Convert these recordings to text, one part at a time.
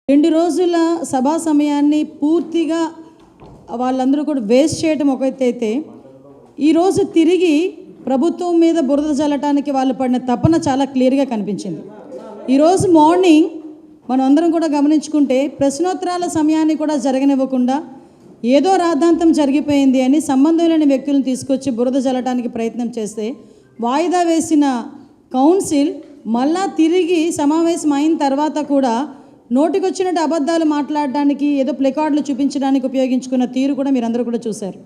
2 రోజుల సభా సమయాన్ని పూర్తిగా వాళ్ళందరూ కూడా వేస్ట్ చేయడం ఒకటైతే, ఈరోజు తిరిగి ప్రభుత్వం మీద బురద జల్లటానికి వాళ్ళు పడిన తపన చాలా క్లియర్గా కనిపించింది. ఈరోజు మార్నింగ్ మనం అందరం కూడా గమనించుకుంటే ప్రశ్నోత్తరాల సమయాన్ని కూడా జరగనివ్వకుండా ఏదో రాద్ధాంతం జరిగిపోయింది అని సంబంధం లేని వ్యక్తులను తీసుకొచ్చి బురద జల్లటానికి ప్రయత్నం చేస్తే, వాయిదా వేసిన కౌన్సిల్ మళ్ళా తిరిగి సమావేశం అయిన తర్వాత కూడా నోటికొచ్చినట్టు అబద్ధాలు మాట్లాడడానికి ఏదో ప్లెకార్డులు చూపించడానికి ఉపయోగించుకున్న తీరు కూడా మీరందరూ కూడా చూశారు.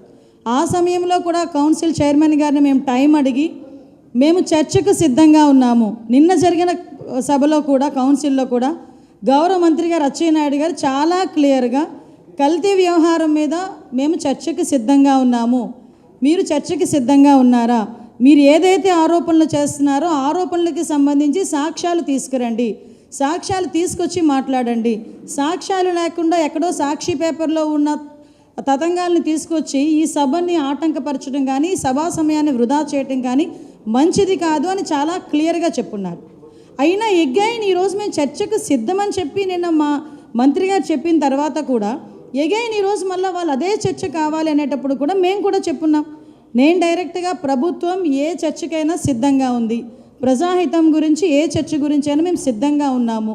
ఆ సమయంలో కూడా కౌన్సిల్ చైర్మన్ గారిని మేము టైం అడిగి మేము చర్చకు సిద్ధంగా ఉన్నాము. నిన్న జరిగిన సభలో కూడా కౌన్సిల్లో కూడా గౌరవ మంత్రి గారు అచ్చెన్నాయుడు గారు చాలా క్లియర్గా కల్తీ వ్యవహారం మీద మేము చర్చకు సిద్ధంగా ఉన్నాము, మీరు చర్చకి సిద్ధంగా ఉన్నారా, మీరు ఏదైతే ఆరోపణలు చేస్తున్నారో ఆరోపణలకి సంబంధించి సాక్ష్యాలు తీసుకురండి, సాక్ష్యాలు తీసుకొచ్చి మాట్లాడండి, సాక్ష్యాలు లేకుండా ఎక్కడో సాక్షి పేపర్లో ఉన్న తతంగాల్ని తీసుకొచ్చి ఈ సభని ఆటంకపరచడం కానీ సభా సమయాన్ని వృధా చేయటం కానీ మంచిది కాదు అని చాలా క్లియర్గా చెప్పున్నారు. అయినా ఎగైన్ ఈరోజు మేము చర్చకు సిద్ధమని చెప్పి నిన్న మా మంత్రి గారు చెప్పిన తర్వాత కూడా ఎగైన్ ఈరోజు మళ్ళీ వాళ్ళు అదే చర్చ కావాలి అనేటప్పుడు కూడా మేము కూడా చెప్పున్నాం. నేను డైరెక్ట్గా ప్రభుత్వం ఏ చర్చకైనా సిద్ధంగా ఉంది, ప్రజాహితం గురించి ఏ చర్చ గురించి అయినా మేము సిద్ధంగా ఉన్నాము,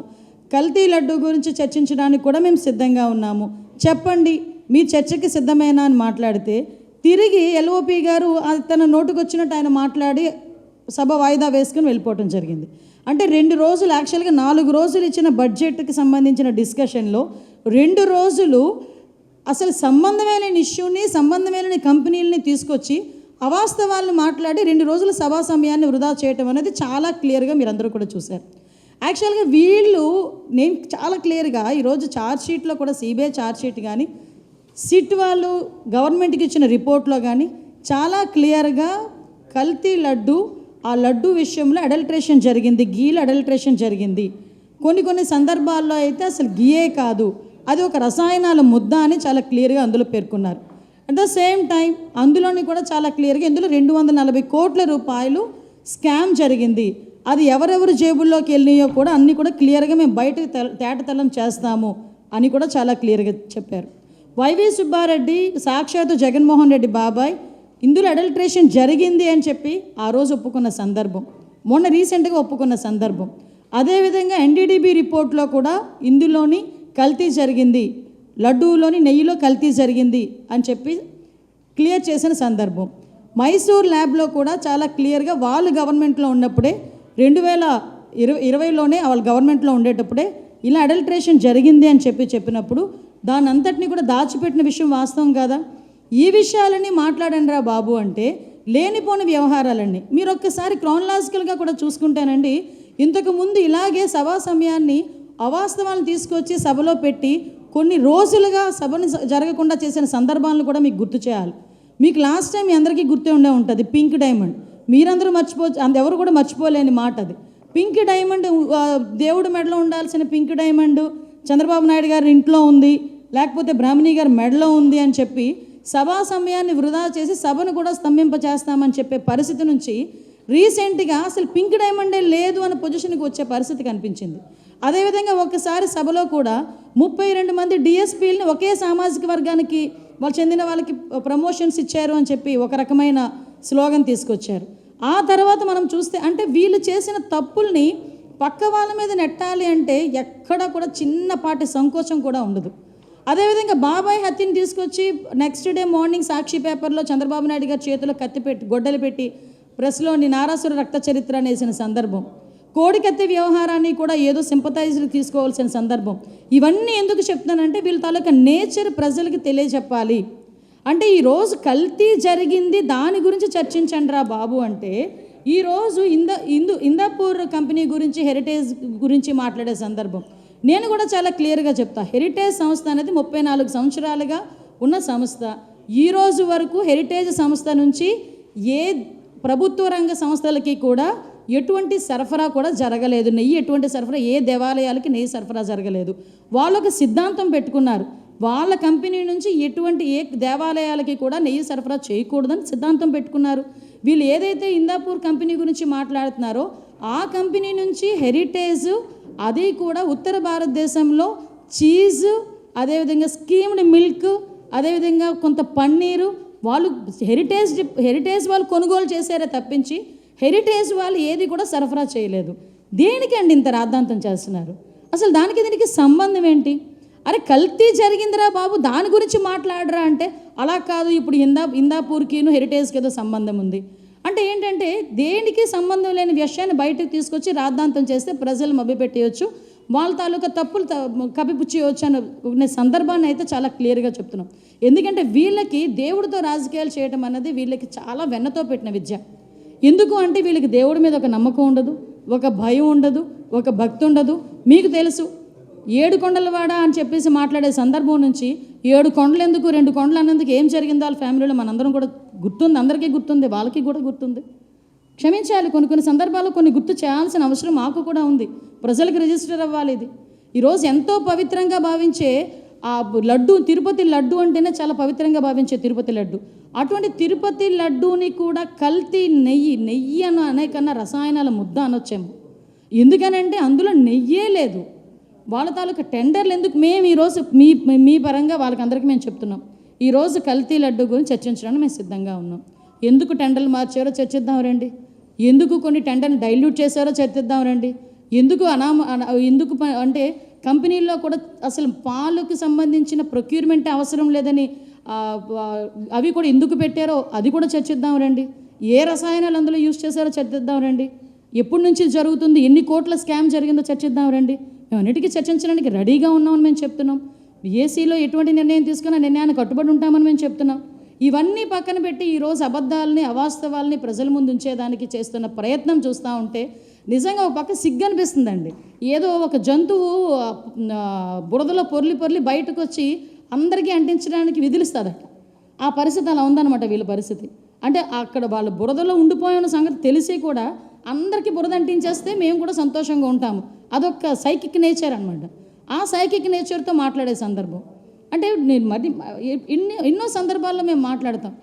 కల్తీ లడ్డు గురించి చర్చించడానికి కూడా మేము సిద్ధంగా ఉన్నాము, చెప్పండి మీ చర్చకి సిద్ధమేనా అని మాట్లాడితే తిరిగి ఎల్ఓపి గారు తన నోటుకొచ్చినట్టు ఆయన మాట్లాడి సభ వాయిదా వేసుకుని వెళ్ళిపోవటం జరిగింది. అంటే 2 రోజులు యాక్చువల్గా 4 రోజులు ఇచ్చిన బడ్జెట్కి సంబంధించిన డిస్కషన్లో 2 రోజులు అసలు సంబంధమే లేని ఇష్యూని సంబంధమే లేని కంపెనీలని తీసుకొచ్చి అవాస్తవాలను మాట్లాడి 2 రోజుల సభా సమయాన్ని వృధా చేయటం అనేది చాలా క్లియర్గా మీరందరూ కూడా చూశారు. యాక్చువల్గా వీళ్ళు నేను చాలా క్లియర్గా ఈరోజు ఛార్జ్షీట్లో కూడా సిబిఐ ఛార్జ్షీట్ కానీ సిట్ వాళ్ళు గవర్నమెంట్కి ఇచ్చిన రిపోర్ట్లో కానీ చాలా క్లియర్గా కల్తీ లడ్డు, ఆ లడ్డు విషయంలో అడల్ట్రేషన్ జరిగింది, గీలు అడల్ట్రేషన్ జరిగింది, కొన్ని సందర్భాల్లో అయితే అసలు గీయే కాదు అది ఒక రసాయనాల ముద్ద అని చాలా క్లియర్గా అందులో పేర్కొన్నారు. అట్ ద సేమ్ టైం అందులోని కూడా చాలా క్లియర్గా ఇందులో 240 కోట్ల రూపాయలు స్కామ్ జరిగింది, అది ఎవరెవరు జేబుల్లోకి వెళ్ళినాయో కూడా అన్నీ కూడా క్లియర్గా మేము బయటకు తేటతెల్లం చేస్తాము అని కూడా చాలా క్లియర్గా చెప్పారు. వైవి సుబ్బారెడ్డి సాక్షాత్తు జగన్మోహన్ రెడ్డి బాబాయ్ ఇందులో అడల్ట్రేషన్ జరిగింది అని చెప్పి ఆ రోజు ఒప్పుకున్న సందర్భం, మొన్న రీసెంట్గా ఒప్పుకున్న సందర్భం. అదేవిధంగా ఎన్డీడీబీ రిపోర్ట్లో కూడా ఇందులోని కల్తీ జరిగింది, లడ్డూలోని నెయ్యిలో కల్తీ జరిగింది అని చెప్పి క్లియర్ చేసిన సందర్భం. మైసూర్ ల్యాబ్లో కూడా చాలా క్లియర్గా వాళ్ళు గవర్నమెంట్లో ఉన్నప్పుడే 2020లోనే వాళ్ళు గవర్నమెంట్లో ఉండేటప్పుడే ఇలా అడల్ట్రేషన్ జరిగింది అని చెప్పినప్పుడు దాని అంతటినీ కూడా దాచిపెట్టిన విషయం వాస్తవం కాదా? ఈ విషయాలన్నీ మాట్లాడండి రా బాబు అంటే లేనిపోని వ్యవహారాలన్నీ మీరు ఒక్కసారి క్రానలాజికల్గా కూడా చూసుకుంటేనండి, ఇంతకుముందు ఇలాగే సభా సమయాన్ని అవాస్తవాలను తీసుకొచ్చి సభలో పెట్టి కొన్ని రోజులుగా సభను జరగకుండా చేసిన సందర్భాలను కూడా మీకు గుర్తు చేయాలి. మీకు లాస్ట్ టైం మీ అందరికీ గుర్తే ఉండే ఉంటుంది పింక్ డైమండ్, మీరందరూ ఎవరు కూడా మర్చిపోలేని మాట అది. పింక్ డైమండ్ దేవుడి మెడలో ఉండాల్సిన పింక్ డైమండ్ చంద్రబాబు నాయుడు గారి ఇంట్లో ఉంది, లేకపోతే బ్రాహ్మణి గారి మెడలో ఉంది అని చెప్పి సభా సమయాన్ని వృధా చేసి సభను కూడా స్తంభింపచేస్తామని చెప్పే పరిస్థితి నుంచి రీసెంట్గా అసలు పింక్ డైమండే లేదు అనే పొజిషన్కి వచ్చే పరిస్థితి కనిపించింది. అదేవిధంగా ఒకసారి సభలో కూడా 32 మంది డిఎస్పీలని ఒకే సామాజిక వర్గానికి వాళ్ళు చెందిన వాళ్ళకి ప్రమోషన్స్ ఇచ్చారు అని చెప్పి ఒక రకమైన స్లోగన్ తీసుకొచ్చారు. ఆ తర్వాత మనం చూస్తే అంటే వీళ్ళు చేసిన తప్పుల్ని పక్క వాళ్ళ మీద నెట్టాలి అంటే ఎక్కడ కూడా చిన్నపాటి సంకోచం కూడా ఉండదు. అదేవిధంగా బాబాయ్ హత్యని తీసుకొచ్చి నెక్స్ట్ డే మార్నింగ్ సాక్షి పేపర్లో చంద్రబాబు నాయుడు గారి చేతిలో కత్తి పెట్టి గొడ్డలు పెట్టి ప్రెస్లోని నారాసుర రక్త చరిత్ర అనేసిన సందర్భం, కోడికత్తి వ్యవహారాన్ని కూడా ఏదో సింపథైజర్ తీసుకోవాల్సిన సందర్భం. ఇవన్నీ ఎందుకు చెప్తున్నానంటే వీళ్ళ తాలూకా నేచర్ ప్రజలకి తెలియజెప్పాలి. అంటే ఈరోజు కల్తీ జరిగింది దాని గురించి చర్చించండి రా బాబు అంటే ఈరోజు ఇందాపూర్ కంపెనీ గురించి హెరిటేజ్ గురించి మాట్లాడే సందర్భం నేను కూడా చాలా క్లియర్గా చెప్తా. హెరిటేజ్ సంస్థ అనేది 34 సంవత్సరాలుగా ఉన్న సంస్థ. ఈరోజు వరకు హెరిటేజ్ సంస్థ నుంచి ఏ ప్రభుత్వ రంగ సంస్థలకి కూడా ఎటువంటి సరఫరా కూడా జరగలేదు, నెయ్యి ఎటువంటి సరఫరా ఏ దేవాలయాలకి నెయ్యి సరఫరా జరగలేదు. వాళ్ళొక సిద్ధాంతం పెట్టుకున్నారు, వాళ్ళ కంపెనీ నుంచి ఏ దేవాలయాలకి కూడా నెయ్యి సరఫరా చేయకూడదని సిద్ధాంతం పెట్టుకున్నారు. వీళ్ళు ఏదైతే ఇందాపూర్ కంపెనీ గురించి మాట్లాడుతున్నారో ఆ కంపెనీ నుంచి హెరిటేజ్ అది కూడా ఉత్తర భారతదేశంలో చీజ్, అదేవిధంగా స్కీమ్డ్ మిల్క్, అదేవిధంగా కొంత పన్నీరు వాళ్ళు హెరిటేజ్ వాళ్ళు కొనుగోలు చేశారే తప్పించి హెరిటేజ్ వాళ్ళు ఏది కూడా సరఫరా చేయలేదు. దేనికండి ఇంత రాద్ధాంతం చేస్తున్నారు? అసలు దానికి దీనికి సంబంధం ఏంటి? అరే కల్తీ జరిగిందిరా బాబు, దాని గురించి మాట్లాడరా అంటే అలా కాదు, ఇప్పుడు ఇందాపూర్కిను హెరిటేజ్కి ఏదో సంబంధం ఉంది అంటే ఏంటంటే దేనికి సంబంధం లేని విషయాన్ని బయటకు తీసుకొచ్చి రాద్ధాంతం చేస్తే ప్రజలు మభ్యపెట్టేయచ్చు, వాళ్ళ తాలూకా తప్పులు కప్పిపుచ్చేయచ్చు అనే సందర్భాన్ని అయితే చాలా క్లియర్గా చెప్తున్నాం. ఎందుకంటే వీళ్ళకి దేవుడితో రాజకీయాలు చేయడం అన్నది వీళ్ళకి చాలా వెన్నతో పెట్టిన విద్య. ఎందుకు అంటే వీళ్ళకి దేవుడి మీద ఒక నమ్మకం ఉండదు, ఒక భయం ఉండదు, ఒక భక్తి ఉండదు. మీకు తెలుసు 7 కొండలవాడ అని చెప్పేసి మాట్లాడే సందర్భం నుంచి 7 కొండలు ఎందుకు 2 కొండలు అన్నందుకు ఏం జరిగిందో వాళ్ళ ఫ్యామిలీలో మనందరం కూడా గుర్తుంది, అందరికీ గుర్తుంది, వాళ్ళకి కూడా గుర్తుంది. క్షమించాలి, కొన్ని సందర్భాల్లో కొన్ని గుర్తు చేయాల్సిన అవసరం మాకు కూడా ఉంది. ప్రజలకు రిజిస్టర్ అవ్వాలి. ఇది ఈరోజు ఎంతో పవిత్రంగా భావించే ఆ లడ్డు, తిరుపతి లడ్డు అంటేనే చాలా పవిత్రంగా భావించే తిరుపతి లడ్డు, అటువంటి తిరుపతి లడ్డూని కూడా కల్తీ నెయ్యి అనే కన్నా రసాయనాల ముద్ద అనొచ్చేమో. ఎందుకనంటే అందులో నెయ్యే లేదు. వాళ్ళ తాలూకా టెండర్లు ఎందుకు? మేము ఈరోజు మీ పరంగా వాళ్ళకందరికీ మేము చెప్తున్నాం, ఈరోజు కల్తీ లడ్డు గురించి చర్చించడానికి మేము సిద్ధంగా ఉన్నాం. ఎందుకు టెండర్లు మార్చారో చర్చిద్దాం రండి, ఎందుకు కొన్ని టెండర్ని డైల్యూట్ చేశారో చర్చిద్దాం రండి, ఎందుకు అంటే కంపెనీల్లో కూడా అసలు పాలకు సంబంధించిన ప్రొక్యూర్మెంట్ అవసరం లేదని అవి కూడా ఎందుకు పెట్టారో అది కూడా చర్చిద్దాం రండి. ఏ రసాయనాలు అందులో యూజ్ చేశారో చర్చిద్దాం రండి. ఎప్పటి నుంచి జరుగుతుంది, ఎన్ని కోట్ల స్కామ్ జరిగిందో చర్చిద్దాం రండి. మేము అన్నిటికీ చర్చించడానికి రెడీగా ఉన్నామని మేము చెప్తున్నాం. ఏసీలో ఎటువంటి నిర్ణయం తీసుకున్నా నిర్ణయాన్ని కట్టుబడి ఉంటామని మేము చెప్తున్నాం. ఇవన్నీ పక్కన పెట్టి ఈరోజు అబద్ధాలని, అవాస్తవాల్ని ప్రజల ముందు ఉంచేదానికి చేస్తున్న ప్రయత్నం చూస్తూ ఉంటే నిజంగా ఒక పక్క సిగ్గు అనిపిస్తుందండి. ఏదో ఒక జంతువు బురదలో పొర్లి బయటకు వచ్చి అందరికీ అంటించడానికి విధులిస్తుందట. ఆ పరిస్థితి అలా ఉందన్నమాట వీళ్ళ పరిస్థితి. అంటే అక్కడ వాళ్ళు బురదలో ఉండిపోయిన సంగతి తెలిసి కూడా అందరికీ బురద అంటించేస్తే మేము కూడా సంతోషంగా ఉంటాము. అదొక సైకిక్ నేచర్ అనమాట. ఆ సైకిక్ నేచర్తో మాట్లాడే సందర్భం అంటే నేను ఎన్నో సందర్భాల్లో మేము మాట్లాడతాం,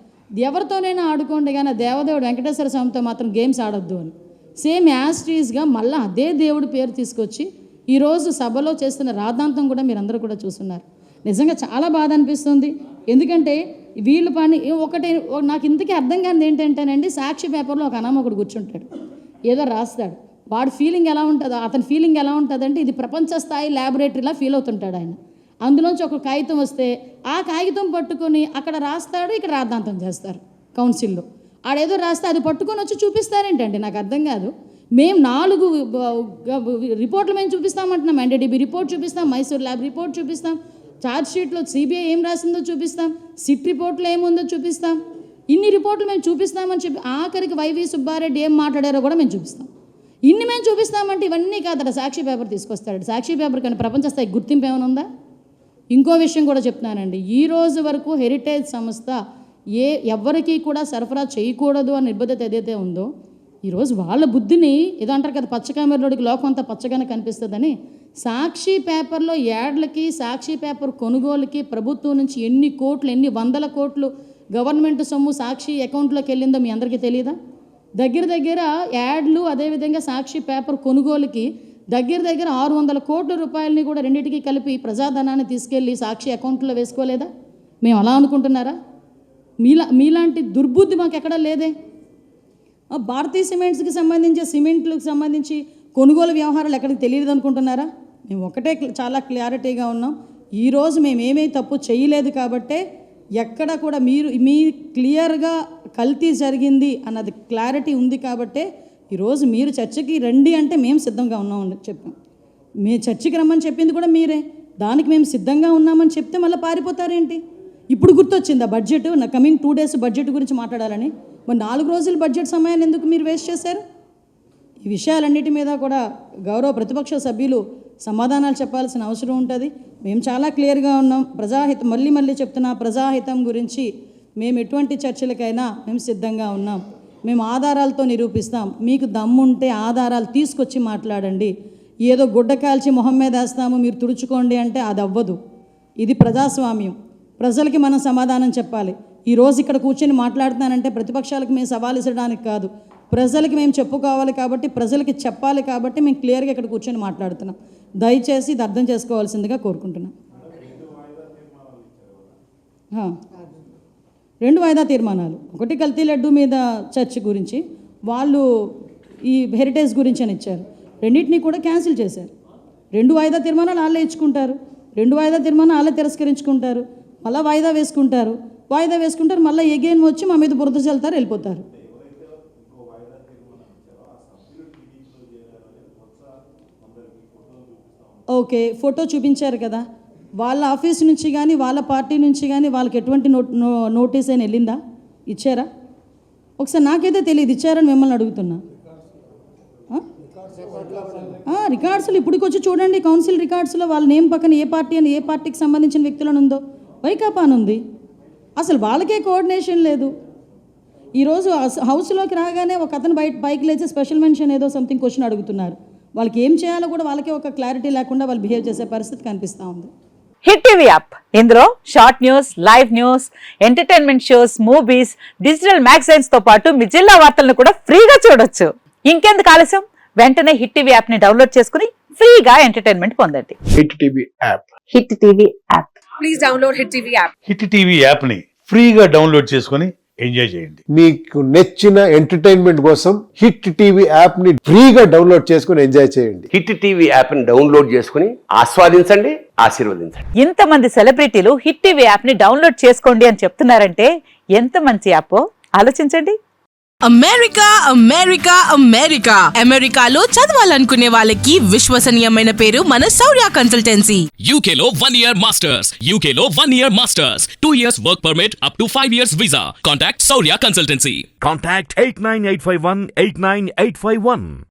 ఎవరితోనైనా ఆడుకోండి కానీ దేవదేవుడు వెంకటేశ్వర స్వామితో మాత్రం గేమ్స్ ఆడొద్దు అని. సేమ్ యాస్ట్రీస్గా మళ్ళీ అదే దేవుడి పేరు తీసుకొచ్చి ఈరోజు సభలో చేస్తున్న రాద్ధాంతం కూడా మీరందరూ కూడా చూస్తున్నారు. నిజంగా చాలా బాధ అనిపిస్తుంది. ఎందుకంటే వీళ్ళ పని ఒకటే. నాకు ఇంతకీ అర్థం కానిది ఏంటంటేనండి, సాక్షి పేపర్లో ఒక అనామకుడు కూర్చుంటాడు, ఏదో రాస్తాడు, వాడి ఫీలింగ్ ఎలా ఉంటుందో, అతని ఫీలింగ్ ఎలా ఉంటుందంటే ఇది ప్రపంచ స్థాయి ల్యాబొరేటరీలా ఫీల్ అవుతుంటాడు ఆయన. అందులోంచి ఒక కాగితం వస్తే ఆ కాగితం పట్టుకొని అక్కడ రాస్తాడు, ఇక్కడ రాద్ధాంతం చేస్తారు కౌన్సిల్లో. ఆడేదో రాస్తే అది పట్టుకొని వచ్చి చూపిస్తారేంటండి, నాకు అర్థం కాదు. మేము 4 రిపోర్ట్లు మేము చూపిస్తామంటున్నాం. ఎన్డీడీబీ రిపోర్ట్ చూపిస్తాం, మైసూర్ ల్యాబ్ రిపోర్ట్ చూపిస్తాం, ఛార్జ్ షీట్లో సిబిఐ ఏం రాసిందో చూపిస్తాం, సిట్ రిపోర్ట్లో ఏముందో చూపిస్తాం. ఇన్ని రిపోర్ట్లు మేము చూపిస్తామని చెప్పి ఆఖరికి వైవి సుబ్బారెడ్డి ఏం మాట్లాడారో కూడా మేము చూపిస్తాం. ఇన్ని మేము చూపిస్తామంటే ఇవన్నీ కాదట సాక్షి పేపర్ తీసుకొస్తాడు. సాక్షి పేపర్ కానీ ప్రపంచ స్థాయి గుర్తింపు ఏమైనా ఉందా? ఇంకో విషయం కూడా చెప్తున్నానండి, ఈ రోజు వరకు హెరిటేజ్ సంస్థ ఎవరికి కూడా సరఫరా చేయకూడదు అని నిబద్ధత ఏదైతే ఉందో, ఈరోజు వాళ్ళ బుద్ధిని ఏదో అంటారు కదా, పచ్చకామెరలోడికి లోకం అంతా పచ్చగానే కనిపిస్తుందని సాక్షి పేపర్లో యాడ్లకి, సాక్షి పేపర్ కొనుగోలుకి ప్రభుత్వం నుంచి ఎన్ని కోట్లు, ఎన్ని వందల కోట్లు గవర్నమెంట్ సొమ్ము సాక్షి అకౌంట్లోకి వెళ్ళిందో మీ అందరికీ తెలియదా? దగ్గర యాడ్లు, అదేవిధంగా సాక్షి పేపర్ కొనుగోలుకి దగ్గర 600 కోట్ల రూపాయలని కూడా రెండింటికి కలిపి ప్రజాధనాన్ని తీసుకెళ్ళి సాక్షి అకౌంట్లో వేసుకోలేదా? మేము అలా అనుకుంటున్నారా? మీలాంటి దుర్బుద్ధి మాకు ఎక్కడా లేదే. భారతీయ సిమెంట్స్కి సంబంధించి, సిమెంట్లకు సంబంధించి కొనుగోలు వ్యవహారాలు ఎక్కడికి తెలియదు అనుకుంటున్నారా? మేము ఒకటే చాలా క్లారిటీగా ఉన్నాం, ఈరోజు మేము ఏమీ తప్పు చేయలేదు కాబట్టే ఎక్కడ కూడా మీ క్లియర్గా కల్తీ జరిగింది అన్నది క్లారిటీ ఉంది కాబట్టే ఈరోజు మీరు చర్చకి రండి అంటే మేము సిద్ధంగా ఉన్నామని చెప్పాం. మీ చర్చకి రమ్మని చెప్పింది కూడా మీరే, దానికి మేము సిద్ధంగా ఉన్నామని చెప్తే మళ్ళీ పారిపోతారేంటి? ఇప్పుడు గుర్తొచ్చిందా బడ్జెట్, నా కమింగ్ 2 days బడ్జెట్ గురించి మాట్లాడాలని? మరి 4 రోజుల బడ్జెట్ సమయాన్ని ఎందుకు మీరు వేస్ట్ చేశారు? ఈ విషయాలన్నిటి మీద కూడా గౌరవ ప్రతిపక్ష సభ్యులు సమాధానాలు చెప్పాల్సిన అవసరం ఉంటుంది. మేము చాలా క్లియర్గా ఉన్నాం. ప్రజాహితం, మళ్ళీ చెప్తున్నా, ప్రజాహితం గురించి మేము ఎటువంటి చర్చలకైనా మేము సిద్ధంగా ఉన్నాం. మేము ఆధారాలతో నిరూపిస్తాం. మీకు దమ్ముంటే ఆధారాలు తీసుకొచ్చి మాట్లాడండి. ఏదో గుడ్డ కాల్చి మొహం మీద వేస్తాము మీరు తుడుచుకోండి అంటే అది అవ్వదు. ఇది ప్రజాస్వామ్యం, ప్రజలకి మనం సమాధానం చెప్పాలి. ఈరోజు ఇక్కడ కూర్చొని మాట్లాడుతున్నానంటే ప్రతిపక్షాలకు మేము సవాల్ ఇచ్చడానికి కాదు, ప్రజలకి మేము చెప్పుకోవాలి కాబట్టి, ప్రజలకి చెప్పాలి కాబట్టి మేము క్లియర్గా ఇక్కడ కూర్చొని మాట్లాడుతున్నాం. దయచేసి ఇది అర్థం చేసుకోవాల్సిందిగా కోరుకుంటున్నాం. 2 వాయిదా తీర్మానాలు, ఒకటి కల్తీ లడ్డు మీద చర్చ గురించి, వాళ్ళు ఈ హెరిటేజ్ గురించి అని ఇచ్చారు. రెండింటినీ కూడా క్యాన్సిల్ చేశారు. 2 వాయిదా తీర్మానాలు వాళ్ళే ఇచ్చుకుంటారు, 2 వాయిదా తీర్మానాలు వాళ్ళే తిరస్కరించుకుంటారు, మళ్ళీ వాయిదా వేసుకుంటారు, మళ్ళీ ఎగైన్ వచ్చి మా మీద బురద చల్లుతారు, వెళ్ళిపోతారు. ఓకే, ఫోటో చూపించారు కదా, వాళ్ళ ఆఫీస్ నుంచి కానీ వాళ్ళ పార్టీ నుంచి కానీ వాళ్ళకి ఎటువంటి నోటీస్ అయినా వెళ్ళిందా? ఇచ్చారా? ఒకసారి నాకైతే తెలియదు, ఇచ్చారని మిమ్మల్ని అడుగుతున్నా. రికార్డ్స్లో ఇప్పటికొచ్చి చూడండి, కౌన్సిల్ రికార్డ్స్లో వాళ్ళ నేమ్ పక్కన ఏ పార్టీ అని, ఏ పార్టీకి సంబంధించిన వ్యక్తులను ఉందో, వైకాపా అని ఉంది. అసలు వాళ్ళకే కోఆర్డినేషన్ లేదు. ఈరోజు హౌస్లోకి రాగానే ఒక అతను బైక్ లేచి స్పెషల్ మెన్షన్ ఏదో సంథింగ్ క్వశ్చన్ అడుగుతున్నారు. వాళ్ళకి ఏం చేయాలో కూడా వాళ్ళకే ఒక క్లారిటీ లేకుండా వాళ్ళు బిహేవ్ చేసే పరిస్థితి కనిపిస్తూ ఉంది. హిట్ టీవీ యాప్, ఇందులో short news, live news, entertainment shows, movies, digital magazines తో పాటు మీ జిల్లా వార్తలను కూడా ఫ్రీగా చూడొచ్చు. ఇంకెందుకు ఆలస్యం, వెంటనే హిట్ టీవీ యాప్ ని డౌన్లోడ్ చేసుకుని ఫ్రీగా ఎంటర్టైన్మెంట్ పొందండి. Hit TV app, hit TV app, please download hit TV app. Hit TV app ని ఫ్రీగా డౌన్లోడ్ చేసుకుని ఎంజాయ్ చేయండి. మీకు నచ్చిన ఎంటర్టైన్మెంట్ కోసం హిట్ టీవీ యాప్ ని ఫ్రీగా డౌన్లోడ్ చేసుకుని ఎంజాయ్ చేయండి. హిట్ టీవీ యాప్ ని డౌన్లోడ్ చేసుకుని ఆస్వాదించండి, ఆశీర్వదించండి. ఇంతమంది సెలబ్రిటీలు హిట్ టీవీ యాప్ ని డౌన్లోడ్ చేసుకోండి అని చెప్తున్నారంటే ఎంత మంచి యాప్ ఆలోచించండి. అమెరికా అమెరికా అమెరికా అమెరికాలో చదవాలనుకునే వాళ్ళకి విశ్వసనీయమైన పేరు మన శౌర్య కన్సల్టెన్సీ. UK లో 1 year masters, UK లో 1 year masters, 2 years work permit up to 5 years visa. Contact Saurya Consultancy. Contact 89851 89851.